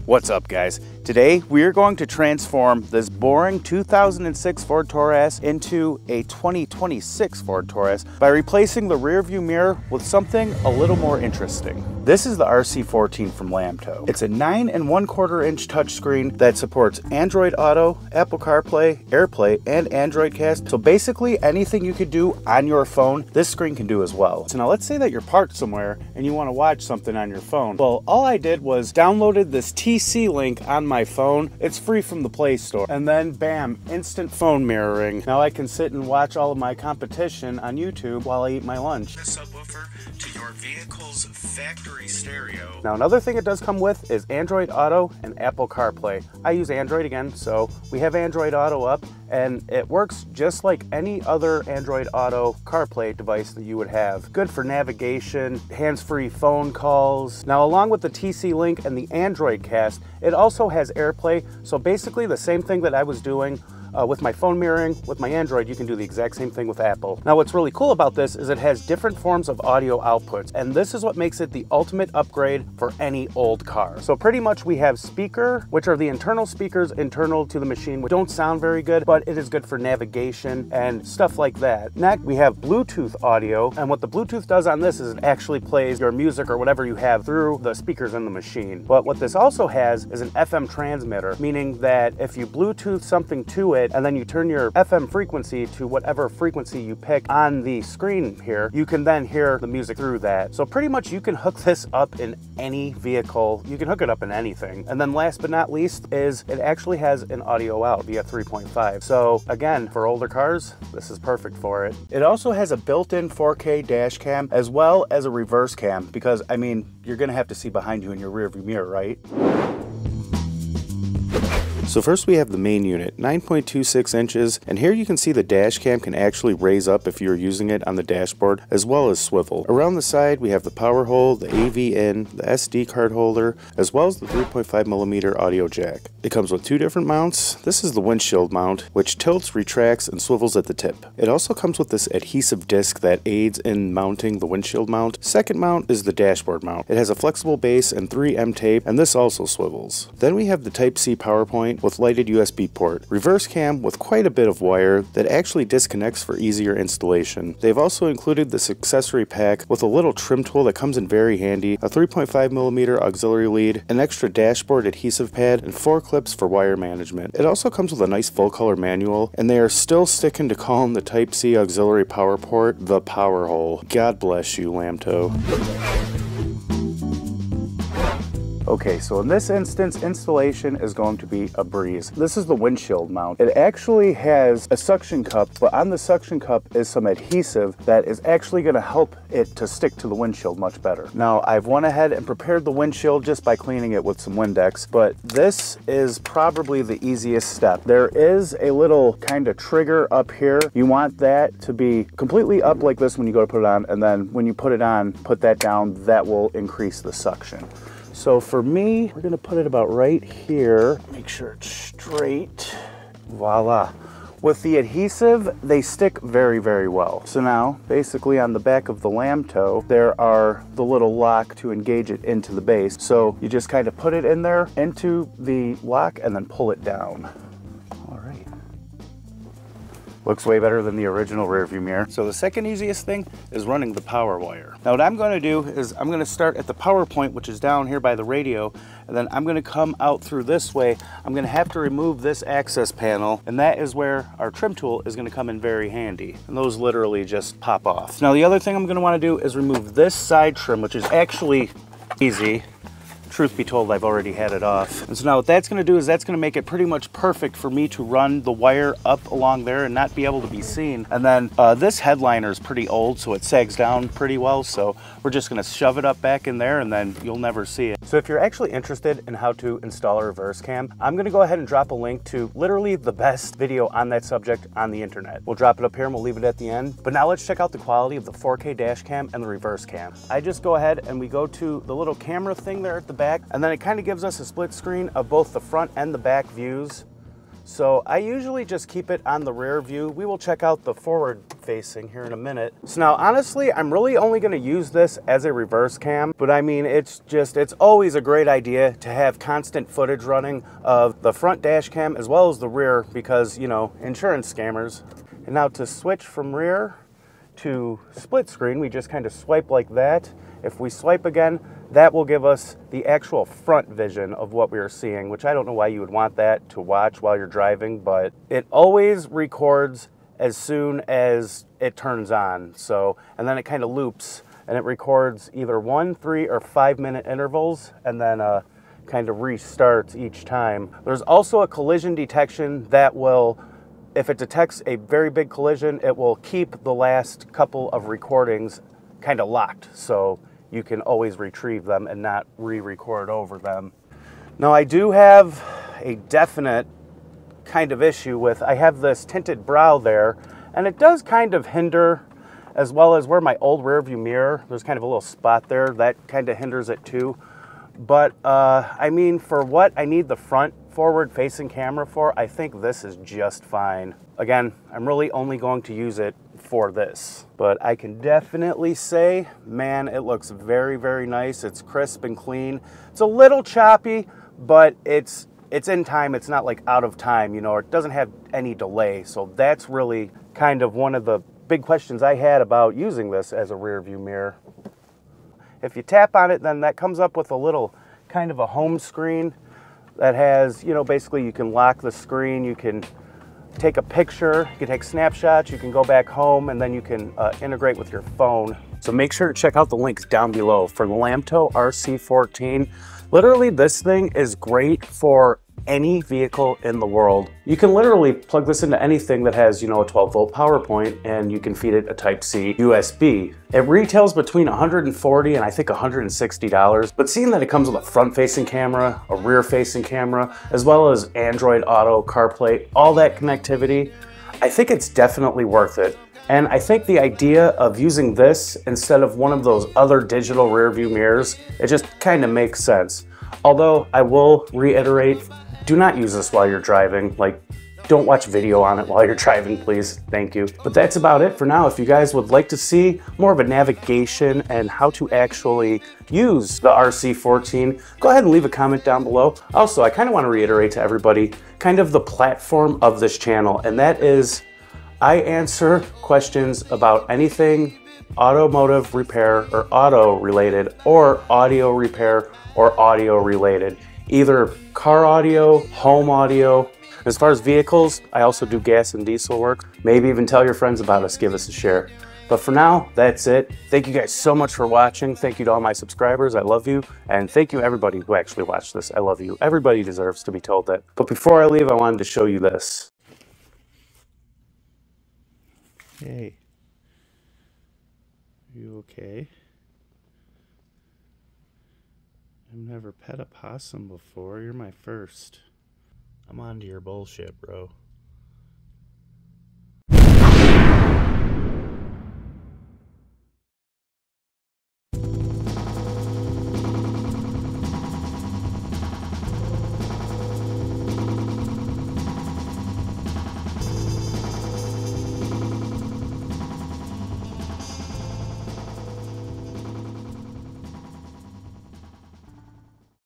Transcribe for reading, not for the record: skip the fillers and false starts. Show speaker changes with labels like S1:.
S1: What's up, guys? Today we are going to transform this boring 2006 Ford Taurus into a 2026 Ford Taurus by replacing the rear view mirror with something a little more interesting. This is the RC14 from Lamtto. It's a 9 1/4 inch touchscreen that supports Android Auto, Apple CarPlay, AirPlay, and Android Cast. So basically anything you could do on your phone, this screen can do as well. So now let's say that you're parked somewhere and you want to watch something on your phone. Well, all I did was downloaded this TC link on my phone. It's free from the Play Store. And then bam, instant phone mirroring. Now I can sit and watch all of my competition on YouTube while I eat my lunch. The subwoofer to your vehicle's factory stereo. Now another thing it does come with is Android Auto and Apple CarPlay. I use Android again, so we have Android Auto up and it works just like any other Android Auto CarPlay device that you would have. Good for navigation, hands-free phone calls. Now along with the TC Link and the Android Cast, it also has AirPlay, so basically the same thing that I was doing with my phone mirroring, with my Android, you can do the exact same thing with Apple. Now what's really cool about this is it has different forms of audio outputs, and this is what makes it the ultimate upgrade for any old car. So pretty much we have speaker, which are the internal speakers internal to the machine, which don't sound very good, but it is good for navigation and stuff like that. Next, we have Bluetooth audio, and what the Bluetooth does on this is it actually plays your music or whatever you have through the speakers in the machine. But what this also has is an FM transmitter, meaning that if you Bluetooth something to it, and then you turn your FM frequency to whatever frequency you pick on the screen here, you can then hear the music through that. So pretty much you can hook this up in any vehicle. You can hook it up in anything. And then last but not least is it actually has an audio out via 3.5. So again, for older cars, this is perfect for it. It also has a built-in 4K dash cam as well as a reverse cam, because I mean, you're gonna have to see behind you in your rear view mirror, right? So first we have the main unit, 9.26 inches, and here you can see the dash cam can actually raise up if you're using it on the dashboard, as well as swivel. Around the side we have the power hole, the AV in, the SD card holder, as well as the 3.5mm audio jack. It comes with two different mounts. This is the windshield mount, which tilts, retracts, and swivels at the tip. It also comes with this adhesive disc that aids in mounting the windshield mount. Second mount is the dashboard mount. It has a flexible base and 3M tape, and this also swivels. Then we have the Type-C power point with lighted USB port, reverse cam with quite a bit of wire that actually disconnects for easier installation. They've also included this accessory pack with a little trim tool that comes in very handy, a 3.5mm auxiliary lead, an extra dashboard adhesive pad, and 4 clips for wire management. It also comes with a nice full color manual, and they are still sticking to calling the Type-C auxiliary power port the power hole. God bless you, Lamtto. Okay, so in this instance, installation is going to be a breeze. This is the windshield mount. It actually has a suction cup, but on the suction cup is some adhesive that is actually gonna help it to stick to the windshield much better. Now, I've went ahead and prepared the windshield just by cleaning it with some Windex, but this is probably the easiest step. There is a little kind of trigger up here. You want that to be completely up like this when you go to put it on, and then when you put it on, put that down. That will increase the suction. So for me, we're gonna put it about right here. Make sure it's straight. Voila. With the adhesive, they stick very, very well. So now, basically on the back of the Lamtto, there are the little lock to engage it into the base. So you just kind of put it in there, into the lock, and then pull it down. All right. Looks way better than the original rear view mirror. So the second easiest thing is running the power wire. Now what I'm gonna do is I'm gonna start at the power point, which is down here by the radio, and then I'm gonna come out through this way. I'm gonna have to remove this access panel, and that is where our trim tool is gonna come in very handy. And those literally just pop off. Now the other thing I'm gonna wanna do is remove this side trim, which is actually easy. Truth be told, I've already had it off. And so now what that's gonna do is that's gonna make it pretty much perfect for me to run the wire up along there and not be able to be seen. And then this headliner is pretty old, so it sags down pretty well. So we're just gonna shove it up back in there and then you'll never see it. So if you're actually interested in how to install a reverse cam, I'm gonna go ahead and drop a link to literally the best video on that subject on the internet. We'll drop it up here and we'll leave it at the end. But now let's check out the quality of the 4K dash cam and the reverse cam. I just go ahead and we go to the little camera thing there at the back, and then it kind of gives us a split screen of both the front and the back views. So I usually just keep it on the rear view. We will check out the forward facing here in a minute. So now, honestly, I'm really only going to use this as a reverse cam, but I mean, it's always a great idea to have constant footage running of the front dash cam as well as the rear because, you know, insurance scammers. And now to switch from rear to split screen, we just kind of swipe like that. If we swipe again, that will give us the actual front vision of what we are seeing, which I don't know why you would want that to watch while you're driving, but it always records as soon as it turns on. So, and then it kind of loops and it records either 1, 3, or 5 minute intervals and then kind of restarts each time. There's also a collision detection that will, if it detects a very big collision, it will keep the last couple of recordings kind of locked. So you can always retrieve them and not re-record over them. Now I do have a definite kind of issue with, I have this tinted brow there, and it does kind of hinder, as well as where my old rear view mirror, there's kind of a little spot there, that kind of hinders it too. But I mean, for what I need the front forward facing camera for, I think this is just fine. Again, I'm really only going to use it for this, but I can definitely say, man, it looks very, very nice. It's crisp and clean. It's a little choppy, but it's in time. It's not like out of time, you know, it doesn't have any delay. So that's really kind of one of the big questions I had about using this as a rear view mirror. If you tap on it, then that comes up with a little kind of a home screen that has, you know, basically you can lock the screen, you can take a picture, you can take snapshots, you can go back home, and then you can integrate with your phone. So make sure to check out the links down below for the Lamtto RC14. Literally, this thing is great for any vehicle in the world. You can literally plug this into anything that has, you know, a 12-volt power point, and you can feed it a Type-C USB. It retails between $140 and I think $160, but seeing that it comes with a front-facing camera, a rear-facing camera, as well as Android Auto, CarPlay, all that connectivity, I think it's definitely worth it. And I think the idea of using this instead of one of those other digital rear view mirrors, it just kind of makes sense. Although I will reiterate, do not use this while you're driving. Like, don't watch video on it while you're driving, please. Thank you. But that's about it for now. If you guys would like to see more of a navigation and how to actually use the RC14, go ahead and leave a comment down below. Also, I kind of want to reiterate to everybody kind of the platform of this channel, and that is I answer questions about anything automotive repair or auto related, or audio repair or audio related. Either car audio, home audio. As far as vehicles, I also do gas and diesel work. Maybe even tell your friends about us, give us a share. But for now, that's it. Thank you guys so much for watching. Thank you to all my subscribers, I love you. And thank you everybody who actually watched this, I love you. Everybody deserves to be told that. But before I leave, I wanted to show you this. Hey, you okay? I've never pet a possum before. You're my first. I'm on to your bullshit, bro.